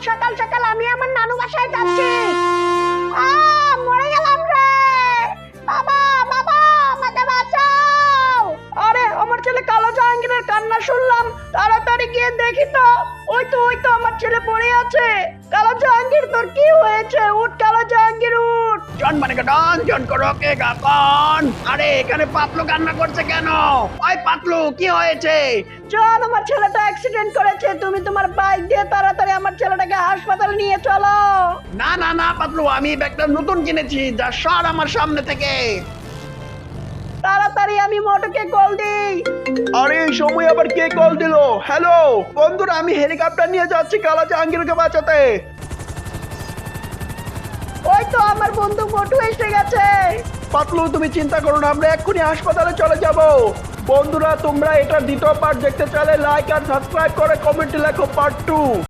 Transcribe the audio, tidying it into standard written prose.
সকাল সকাল আমি আমার নানু বাসায় যাচ্ছি। মরে গেলাম রে বাবা, বাবা আমাকে বাঁচাও। আরে আমার ছেলে কালো জাহাঙ্গীরের কান্না শুনলাম, তাড়াতাড়ি গিয়ে দেখি তো। ওই তো আমার ছেলে পড়ে আছে। কালো জাহাঙ্গীর তোর কি হয়েছে? উঠ কালো জাহাঙ্গীর উঠ। জন মানে ডন জন করো কে গাকন। আরে এখানে পাতলু কান্না করছে কেন? ওই পাতলু কি হয়েছে? জন আমার ছেলেটা অ্যাক্সিডেন্ট করেছে, তুমি তোমার বাইক দিয়ে তাড়াতাড়ি আমার ছেলেটাকে হাসপাতালে নিয়ে চলো। না না না পাতলু, আমি ব্যাগটা নতুন কিনেছি, যা সর আমার সামনে থেকে। তাড়াতাড়ি আমি মোটুকে কল দিই। আরে এই সময় আবার কে কল দিল? হ্যালো বন্ধুরা, আমি হেলিকপ্টার নিয়ে যাচ্ছি কালো জাহাঙ্গীরকে বাঁচাতে। ওই তো আমার বন্ধু মোটু এসে গেছে। পাতলু তুমি চিন্তা করো না, আমরা এক্ষুনি হাসপাতালে চলে যাব। বন্ধুরা তোমরা এটার দ্বিতীয় পার্ট দেখতে চাইলে লাইক আর সাবস্ক্রাইব করে কমেন্টে লেখো পার্ট 2।